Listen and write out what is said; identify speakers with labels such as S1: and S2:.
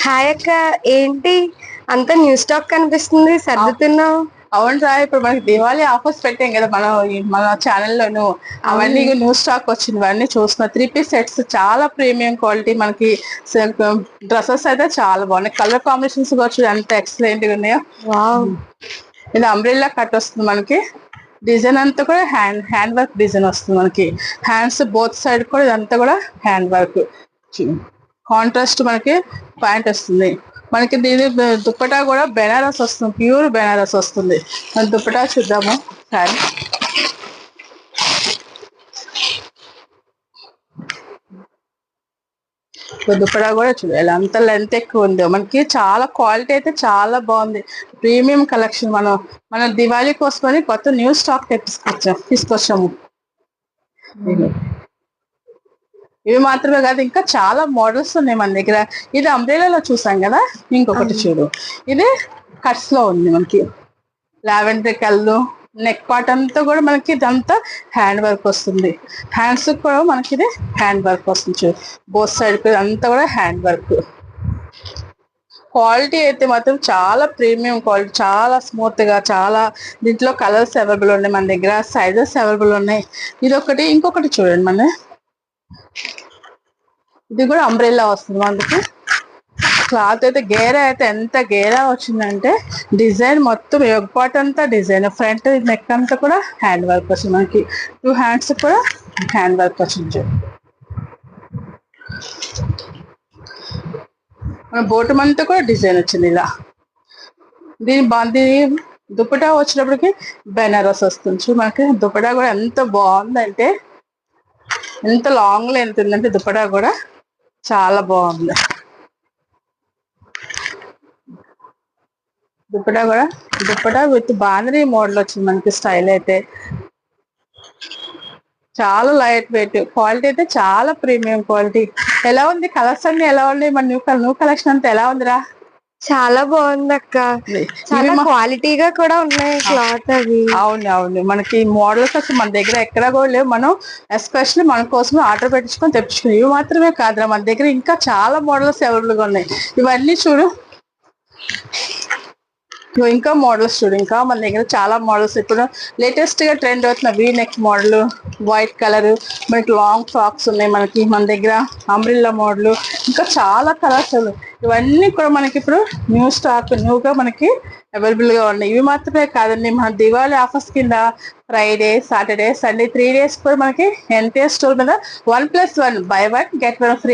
S1: Hi అక్క. ఏంటి అంత న్యూ స్టాక్ కనిపిస్తుంది, సర్దుతున్నావు?
S2: అవును రా, ఇప్పుడు మనకి దివాళీ ఆఫర్స్ పెట్టాం కదా మన ఛానల్లోను. అవన్నీ న్యూ స్టాక్ వచ్చింది, అవన్నీ చూస్తున్నా. 3 పీస్ సెట్స్ చాలా ప్రీమియం క్వాలిటీ మనకి. డ్రెస్సెస్ అయితే చాలా బాగున్నాయి, కలర్ కాంబినేషన్స్ కూడా ఎంత ఎక్సలెంట్ గా ఉన్నాయో. ఇది అంబ్రెల్లా కట్ వస్తుంది మనకి. డిజైన్ అంతా కూడా హ్యాండ్ వర్క్ డిజైన్ వస్తుంది మనకి. హ్యాండ్స్ బోత్ సైడ్ కూడా ఇదంతా కూడా హ్యాండ్ వర్క్. కాంట్రాస్ట్ మనకి ప్యాంట్ వస్తుంది మనకి. దీని దుప్పటా కూడా బెనారస్ వస్తుంది, ప్యూర్ బెనారస్ వస్తుంది. మన దుప్పటా చూద్దాము సారీ. దుప్పటా కూడా చూడాలి, అంత లెంత్ ఎక్కువ ఉంది మనకి. చాలా క్వాలిటీ అయితే చాలా బాగుంది, ప్రీమియం కలెక్షన్. మన దివాళీ కోసమని కొత్త న్యూ స్టాక్ తీసుకొచ్చాము. ఇవి మాత్రమే కాదు, ఇంకా చాలా మోడల్స్ ఉన్నాయి మన దగ్గర. ఇది అంబ్రెలాలో చూసాం కదా, ఇంకొకటి చూడు. ఇది కట్స్ లో ఉంది మనకి. లావెండర్ కలర్ నెక్ పార్ట్ అంతా కూడా మనకి ఇదంతా హ్యాండ్ వర్క్ వస్తుంది. హ్యాండ్స్ కూడా మనకి ఇది హ్యాండ్ వర్క్ వస్తుంది చూడు, బోత్ సైడ్ అంతా కూడా హ్యాండ్ వర్క్. క్వాలిటీ అయితే మాత్రం చాలా ప్రీమియం క్వాలిటీ, చాలా స్మూత్ గా. చాలా దీంట్లో కలర్స్ అవైలబుల్ ఉన్నాయి మన దగ్గర, సైజెస్ అవైలబుల్ ఉన్నాయి. ఇది ఒకటి, ఇంకొకటి చూడండి మన. ఇది కూడా అంబ్రెల్లా వస్తుంది మనకి. క్లాత్ అయితే గేరా అయితే ఎంత గేరా వచ్చిందంటే, డిజైన్ మొత్తం ఎగ్ పార్ట్ అంతా డిజైన్, ఫ్రంట్ నెక్ అంతా కూడా హ్యాండ్ వర్క్ వచ్చింది మనకి. 2 హ్యాండ్స్ కూడా హ్యాండ్ వర్క్ వచ్చింది. మన బోటం అంతా కూడా డిజైన్ వచ్చింది ఇలా. దీని దుప్పటా వచ్చినప్పటికి బెనారస్ వస్తుంది మనకి. దుప్పటా కూడా ఎంత బాగుందంటే, ఎంత లాంగ్ లెంత్ ఉందంటే దుప్పటా కూడా చాలా బాగుంది. దుప్పటా విత్ బాందరీ మోడల్ వచ్చింది మనకి. స్టైల్ అయితే చాలా లైట్ వెయిట్, క్వాలిటీ అయితే చాలా ప్రీమియం క్వాలిటీ. ఎలా ఉంది, కలర్స్ అన్ని ఎలా ఉన్నాయి, మన న్యూ కలెక్షన్ అంతా ఎలా ఉందిరా?
S1: చాలా బాగుంది అక్క, చాలా క్వాలిటీగా కూడా ఉన్నాయి క్లాత్ అవి.
S2: అవును, మనకి మోడల్స్ అసలు మన దగ్గర ఎక్కడ కూడా లేవు. మనం ఎస్పెషల్లీ మన కోసమే ఆర్డర్ పెట్టించుకొని తెప్పించుకున్నాం. ఇవి మాత్రమే కాదురా, మన దగ్గర ఇంకా చాలా మోడల్స్ అవైలబుల్ గా ఉన్నాయి. ఇవన్నీ చూడు, ఇంకా మోడల్స్ చూడు. ఇంకా మన దగ్గర చాలా మోడల్స్. ఇప్పుడు లేటెస్ట్ గా ట్రెండ్ అవుతున్న V neck model, white colour, మనకి లాంగ్ ఫ్రాక్స్ ఉన్నాయి మనకి మన దగ్గర. అంబ్రిల్లా మోడల్, ఇంకా చాలా కలర్స్. ఇవన్నీ కూడా మనకి ఇప్పుడు న్యూ స్టాక్, న్యూగా మనకి అవైలబుల్ గా ఉన్నాయి. ఇవి మాత్రమే కాదండి, మన దివాళీ ఆఫర్స్ కింద ఫ్రైడే, సాటర్డే, సండే 3 days కూడా మనకి ఎన్టీఆర్ స్టోర్ మీద 1+1 బై 1 గెట్ 1 ఫ్రీ